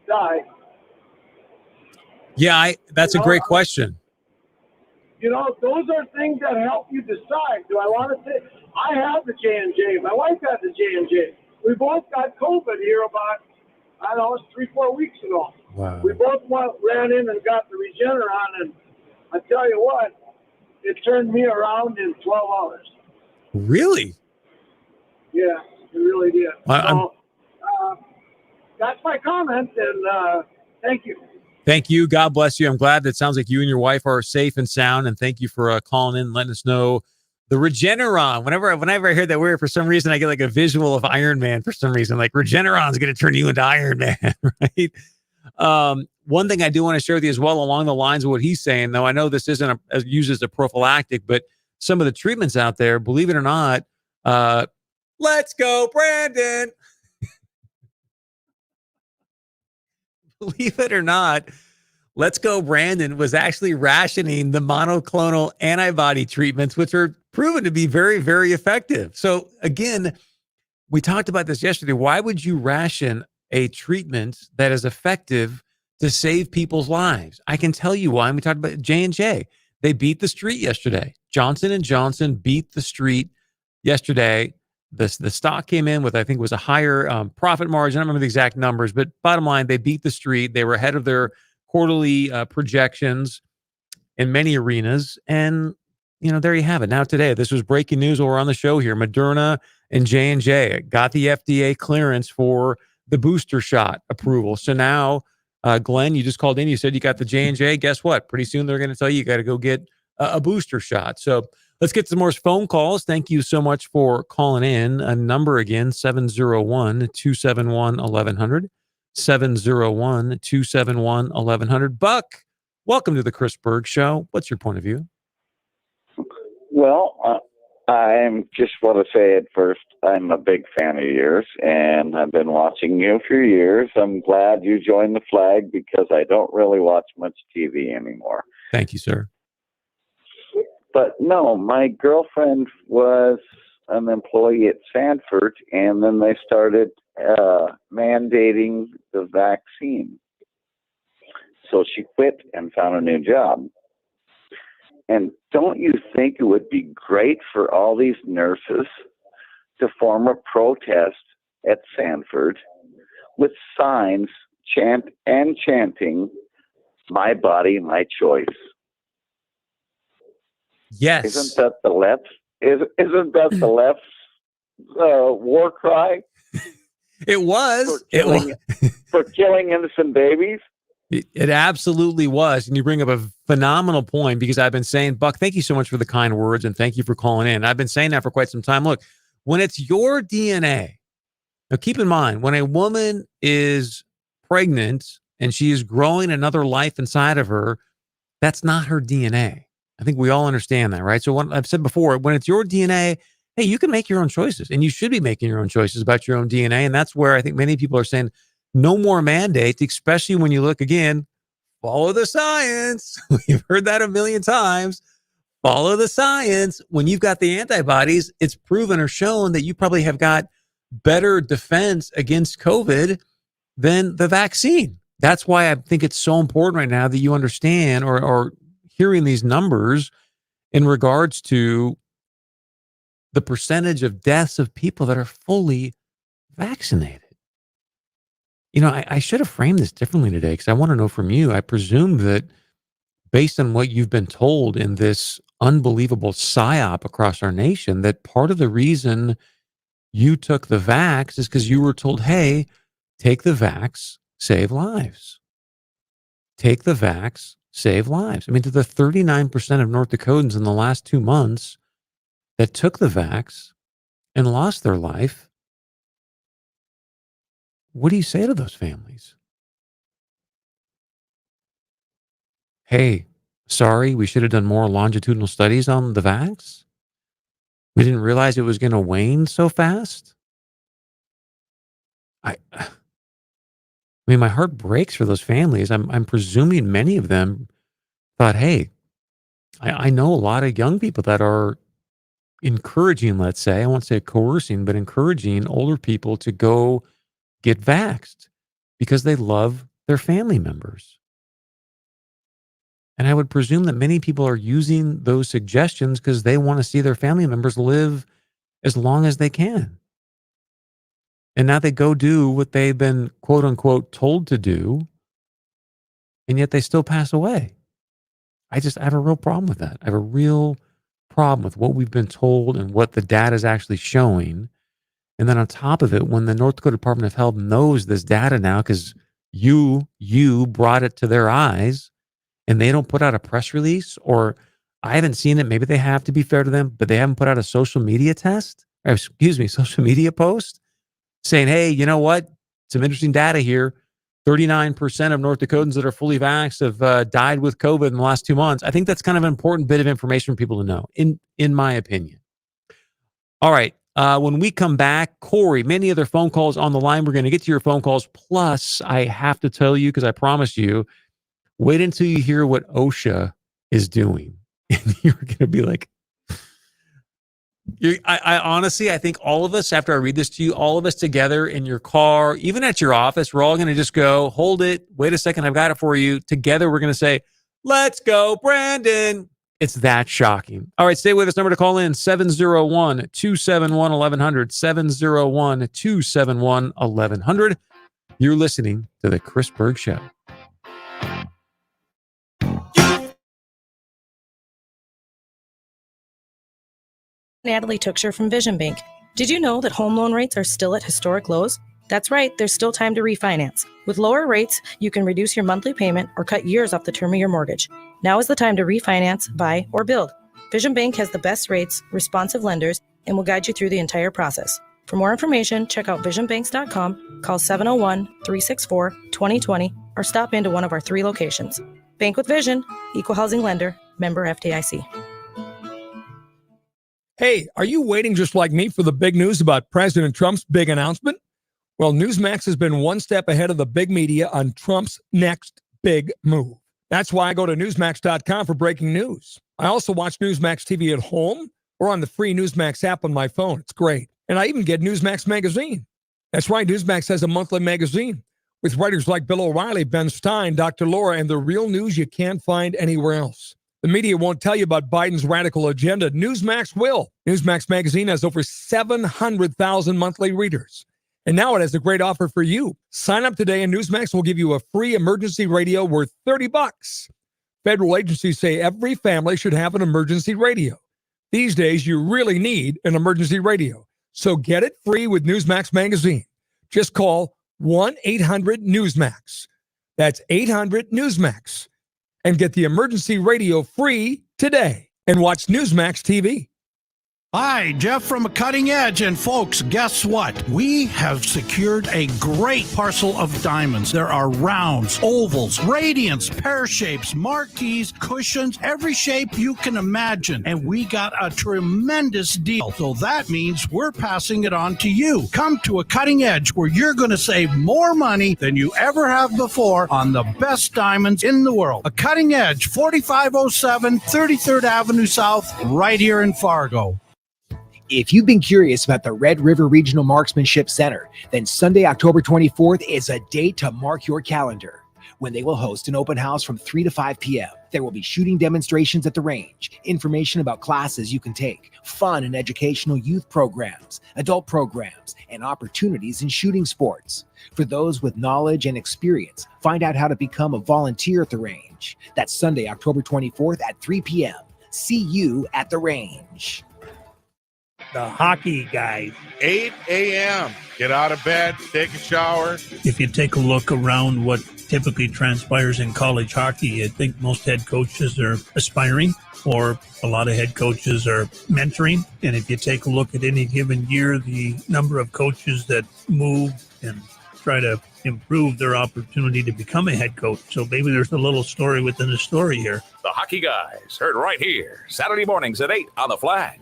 died? Yeah, that's a great question. Those are things that help you decide. Do I want to take? I have the J&J. My wife had the J&J. We both got COVID here about, 3-4 weeks ago. Wow. We both ran in and got the Regeneron, and I tell you what, it turned me around in 12 hours. Really? Yeah, it really did. That's my comment, and thank you. Thank you. God bless you. I'm glad that sounds like you and your wife are safe and sound, and thank you for calling in and letting us know the Regeneron. Whenever I hear that word, for some reason, I get like a visual of Iron Man for some reason. Like Regeneron is going to turn you into Iron Man, right? One thing I do want to share with you as well, along the lines of what he's saying, though I know this isn't used as a prophylactic, but some of the treatments out there, believe it or not, let's go, Brandon. Believe it or not, Let's Go Brandon was actually rationing the monoclonal antibody treatments, which are proven to be very, very effective. So again, we talked about this yesterday. Why would you ration a treatment that is effective to save people's lives? I can tell you why. And we talked about J&J. They beat the street yesterday. Johnson & Johnson beat the street yesterday. The stock came in with, I think, was a higher profit margin. I don't remember the exact numbers, but bottom line, they beat the street. They were ahead of their quarterly projections in many arenas. And, there you have it. Now today, this was breaking news while we're on the show here. Moderna and J&J got the FDA clearance for the booster shot approval. So now, Glenn, you just called in. You said you got the J&J. Guess what? Pretty soon they're going to tell you got to go get a booster shot. So let's get some more phone calls. Thank you so much for calling in. A number again, 701-271-1100. 701-271-1100. Buck, welcome to the Chris Berg Show. What's your point of view? Well, I just want to say at first, I'm a big fan of yours, and I've been watching you for years. I'm glad you joined the flag because I don't really watch much TV anymore. Thank you, sir. But no, my girlfriend was an employee at Sanford, and then they started mandating the vaccine. So she quit and found a new job. And don't you think it would be great for all these nurses to form a protest at Sanford with signs chanting, "My body, my choice"? Yes. Isn't that the left? Isn't that the left's war cry? It was. For killing innocent babies? It absolutely was. And you bring up a phenomenal point, because I've been saying, Buck, thank you so much for the kind words, and thank you for calling in. I've been saying that for quite some time. Look, when it's your DNA, now keep in mind, when a woman is pregnant and she is growing another life inside of her, That's not her DNA. I think we all understand that, right? So when I've said before, when it's your DNA, hey, you can make your own choices, and you should be making your own choices about your own DNA. And that's where I think many people are saying no more mandates, especially when you look again, follow the science. We've heard that a million times. Follow the science. When you've got the antibodies, it's proven or shown that you probably have got better defense against COVID than the vaccine. That's why I think it's so important right now that you understand or hearing these numbers in regards to the percentage of deaths of people that are fully vaccinated. You know, I should have framed this differently today because I want to know from you. I presume that based on what you've been told in this unbelievable psyop across our nation, that part of the reason you took the vax is because you were told, hey, take the vax, save lives. Take the vax, save lives. I mean, to the 39% of North Dakotans in the last 2 months that took the vax and lost their life, what do you say to those families? Hey, sorry, we should have done more longitudinal studies on the vax. We didn't realize it was going to wane so fast. I mean, my heart breaks for those families. I'm presuming many of them thought, hey, I know a lot of young people that are encouraging, let's say, I won't say coercing, but encouraging older people to go get vaxxed because they love their family members. And I would presume that many people are using those suggestions because they want to see their family members live as long as they can. And now they go do what they've been, quote unquote, told to do, and yet they still pass away. I have a real problem with that. I have a real problem with what we've been told and what the data is actually showing. And then on top of it, when the North Dakota Department of Health knows this data now, because you brought it to their eyes, and they don't put out a press release, or I haven't seen it. Maybe they have, to be fair to them, but they haven't put out a social media social media post saying, hey, you know what? Some interesting data here. 39% of North Dakotans that are fully vaxxed have died with COVID in the last 2 months. I think that's kind of an important bit of information for people to know, in my opinion. All right. When we come back, Corey, many other phone calls on the line. We're going to get to your phone calls. Plus, I have to tell you, because I promised you, wait until you hear what OSHA is doing. And you're going to be like, I honestly, I think all of us, after I read this to you, all of us together in your car, even at your office, we're all going to just go, hold it. Wait a second. I've got it for you. Together, we're going to say, let's go, Brandon. It's that shocking. All right. Stay with us. Number to call in, 701-271-1100, 701-271-1100. You're listening to The Chris Berg Show. Natalie Tuxer from Vision Bank. Did you know that home loan rates are still at historic lows? That's right, there's still time to refinance. With lower rates, you can reduce your monthly payment or cut years off the term of your mortgage. Now is the time to refinance, buy, or build. Vision Bank has the best rates, responsive lenders, and will guide you through the entire process. For more information, check out visionbanks.com, call 701-364-2020, or stop into one of our 3 locations. Bank with Vision, Equal Housing Lender, member FDIC. Hey, are you waiting just like me for the big news about President Trump's big announcement? Well, Newsmax has been one step ahead of the big media on Trump's next big move. That's why I go to Newsmax.com for breaking news. I also watch Newsmax TV at home or on the free Newsmax app on my phone. It's great. And I even get Newsmax magazine. That's right, Newsmax has a monthly magazine with writers like Bill O'Reilly, Ben Stein, Dr. Laura, and the real news you can't find anywhere else. The media won't tell you about Biden's radical agenda. Newsmax will. Newsmax magazine has over 700,000 monthly readers. And now it has a great offer for you. Sign up today and Newsmax will give you a free emergency radio worth $30. Federal agencies say every family should have an emergency radio. These days, you really need an emergency radio. So get it free with Newsmax magazine. Just call 1-800-NEWSMAX. That's 800-NEWSMAX. And get the emergency radio free today and watch Newsmax TV. Hi, Jeff from A Cutting Edge. And folks, guess what? We have secured a great parcel of diamonds. There are rounds, ovals, radiants, pear shapes, marquees, cushions, every shape you can imagine. And we got a tremendous deal. So that means we're passing it on to you. Come to A Cutting Edge where you're going to save more money than you ever have before on the best diamonds in the world. A Cutting Edge, 4507 33rd Avenue South, right here in Fargo. If you've been curious about the Red River Regional Marksmanship Center, then Sunday, October 24th is a date to mark your calendar when they will host an open house from 3 to 5 p.m. There will be shooting demonstrations at the range, information about classes you can take, fun and educational youth programs, adult programs, and opportunities in shooting sports. For those with knowledge and experience, find out how to become a volunteer at the range. That's Sunday, October 24th at 3 p.m. See you at the range. The hockey guys. 8 a.m. Get out of bed, take a shower. If you take a look around what typically transpires in college hockey, I think most head coaches are aspiring, or a lot of head coaches are mentoring. And if you take a look at any given year, the number of coaches that move and try to improve their opportunity to become a head coach. So maybe there's a little story within the story here. The hockey guys, heard right here, Saturday mornings at 8 on The Flag.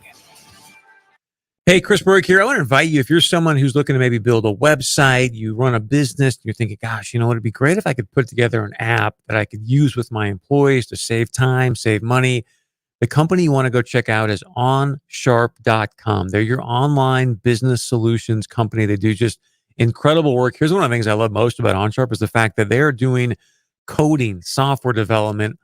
Hey, Chris Berg here. I want to invite you, if you're someone who's looking to maybe build a website, you run a business, you're thinking, gosh, you know what, it'd be great if I could put together an app that I could use with my employees to save time, save money. The company you want to go check out is OnSharp.com. They're your online business solutions company. They do just incredible work. Here's one of the things I love most about OnSharp is the fact that they're doing coding, software development.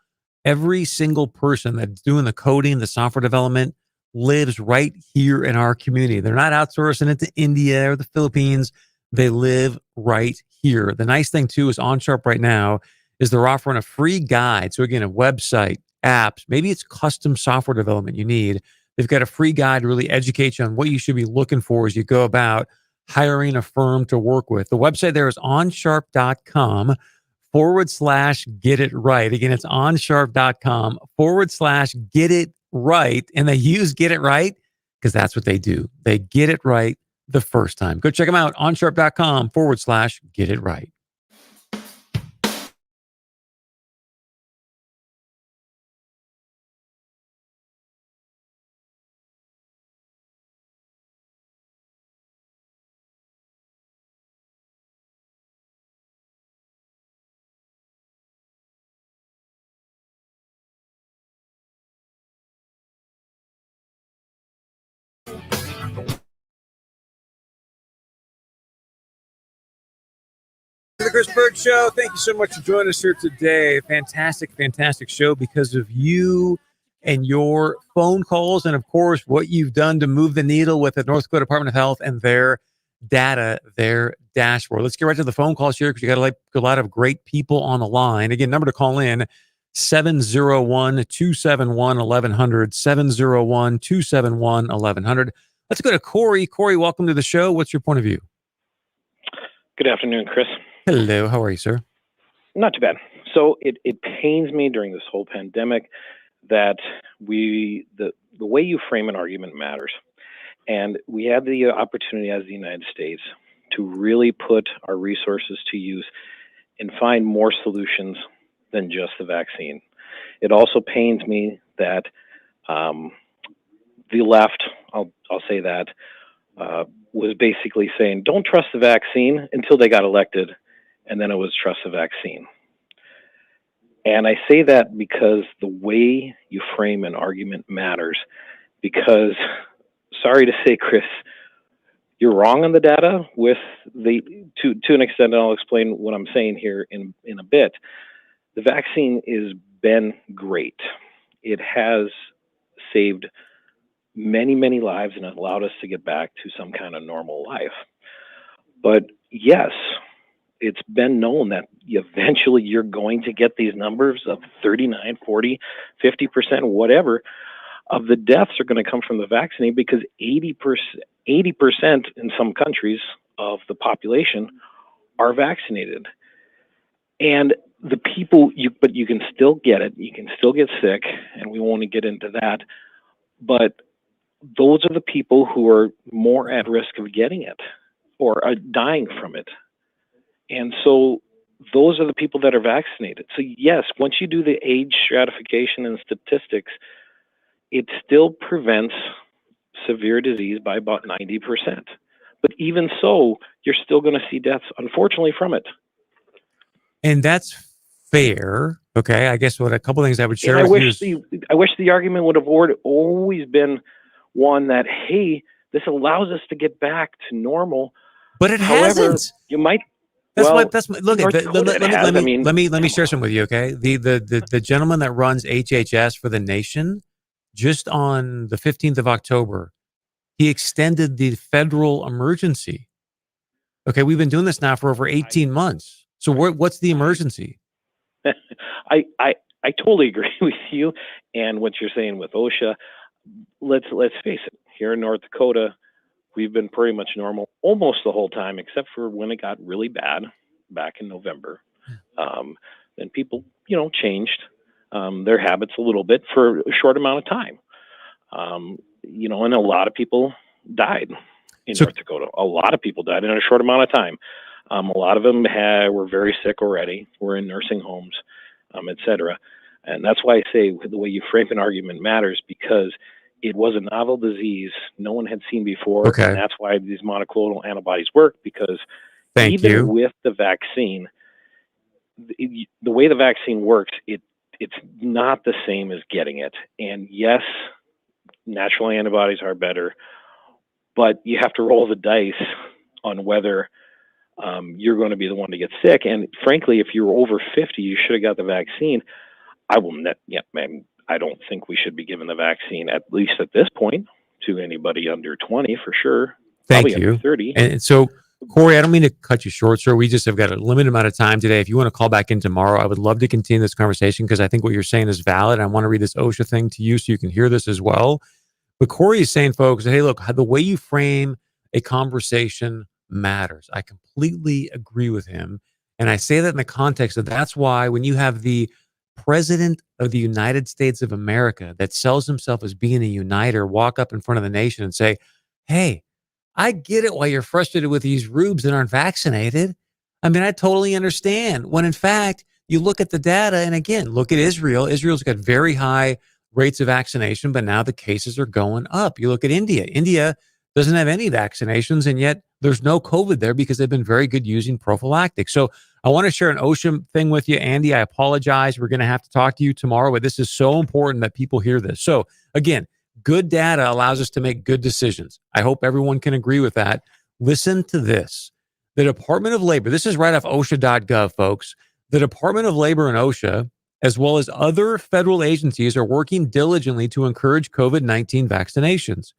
Every single person that's doing the coding, the software development, lives right here in our community. They're not outsourcing it to India or the Philippines. They live right here. The nice thing too is OnSharp right now is they're offering a free guide. So again, a website, apps, maybe it's custom software development you need. They've got a free guide to really educate you on what you should be looking for as you go about hiring a firm to work with. The website there is onsharp.com/get it right. Again, it's onsharp.com/get it right. And they use get it right because that's what they do. They get it right the first time. Go check them out, onsharp.com/get it right. The Chris Berg Show. Thank you so much for joining us here today. Fantastic, fantastic show because of you and your phone calls and, of course, what you've done to move the needle with the North Dakota Department of Health and their data, their dashboard. Let's get right to the phone calls here because you got a lot of great people on the line. Again, number to call in, 701-271-1100, 701-271-1100. Let's go to Corey. Corey, welcome to the show. What's your point of view? Good afternoon, Chris. Hello. How are you, sir? Not too bad. So it pains me during this whole pandemic that the way you frame an argument matters. And we had the opportunity as the United States to really put our resources to use and find more solutions than just the vaccine. It also pains me that the left, I'll say that, was basically saying, don't trust the vaccine until they got elected, and then it was trust the vaccine. And I say that because the way you frame an argument matters, because, sorry to say, Chris, you're wrong on the data with to an extent, and I'll explain what I'm saying here in a bit. The vaccine has been great. It has saved many, many lives and allowed us to get back to some kind of normal life. But yes, it's been known that eventually you're going to get these numbers of 39, 40, 50%, whatever, of the deaths are going to come from the vaccine because 80% in some countries of the population are vaccinated. And the people, but you can still get it. You can still get sick, and we won't get into that. But those are the people who are more at risk of getting it or are dying from it. And so those are the people that are vaccinated. So yes, once you do the age stratification and statistics, it still prevents severe disease by about 90%. But even so, you're still going to see deaths, unfortunately, from it. And that's fair. Okay, I guess what a couple things I would share And with you is, I wish the argument would have always been one that, hey, this allows us to get back to normal. but it However, hasn't. you might. Look. North Dakota has. Let me share some with you. Okay, the gentleman that runs HHS for the nation, just on the 15th of October, he extended the federal emergency. Okay, we've been doing this now for over 18 months. So what's the emergency? I totally agree with you and what you're saying with OSHA. Let's face it. Here in North Dakota, we've been pretty much normal almost the whole time, except for when it got really bad back in November. Then people, changed their habits a little bit for a short amount of time. And a lot of people died in North Dakota. A lot of people died in a short amount of time. A lot of them were very sick already, were in nursing homes, et cetera. And that's why I say the way you frame an argument matters, because it was a novel disease no one had seen before. Okay. And that's why these monoclonal antibodies work, because with the vaccine, the way the vaccine works, it's not the same as getting it. And yes, natural antibodies are better, but you have to roll the dice on whether you're going to be the one to get sick. And frankly, if you're over 50, you should have got the vaccine. I don't think we should be giving the vaccine, at least at this point, to anybody under 20 for sure. Thank Probably you. Under 30. And so, Corey, I don't mean to cut you short, sir. We just have got a limited amount of time today. If you want to call back in tomorrow, I would love to continue this conversation, because I think what you're saying is valid. I want to read this OSHA thing to you so you can hear this as well. But Corey is saying, folks, hey, look, the way you frame a conversation matters. I completely agree with him. And I say that in the context of that's why when you have the President of the United States of America that sells himself as being a uniter walk up in front of the nation and say, hey, I get it why you're frustrated with these rubes that aren't vaccinated. I mean, I totally understand. When in fact, you look at the data, and again, look at Israel. Israel's got very high rates of vaccination, but now the cases are going up. You look at India. India doesn't have any vaccinations, and yet there's no COVID there because they've been very good using prophylactic. So I want to share an OSHA thing with you, Andy. I apologize. We're going to have to talk to you tomorrow, but this is so important that people hear this. So again, good data allows us to make good decisions. I hope everyone can agree with that. Listen to this. The Department of Labor, this is right off OSHA.gov, folks. The Department of Labor and OSHA, as well as other federal agencies, are working diligently to encourage COVID-19 vaccinations.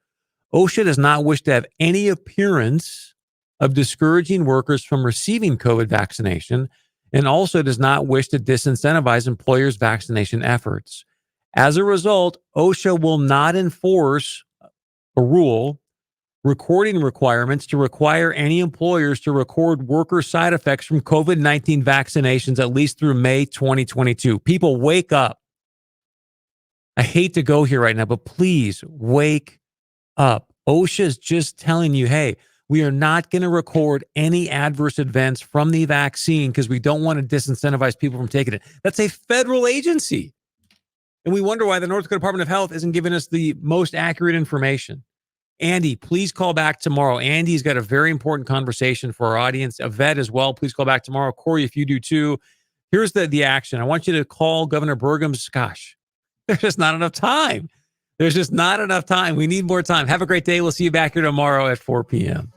OSHA does not wish to have any appearance of discouraging workers from receiving COVID vaccination, and also does not wish to disincentivize employers' vaccination efforts. As a result, OSHA will not enforce a rule recording requirements to require any employers to record worker side effects from COVID-19 vaccinations at least through May 2022. People, wake up. I hate to go here right now, but please wake up. OSHA is just telling you, hey, we are not going to record any adverse events from the vaccine because we don't want to disincentivize people from taking it. That's a federal agency. And we wonder why the North Dakota Department of Health isn't giving us the most accurate information. Andy, please call back tomorrow. Andy's got a very important conversation for our audience. Yvette as well. Please call back tomorrow. Corey, if you do too. Here's the action. I want you to call Governor Burgum's. Gosh, there's just not enough time. There's just not enough time. We need more time. Have a great day. We'll see you back here tomorrow at 4 p.m.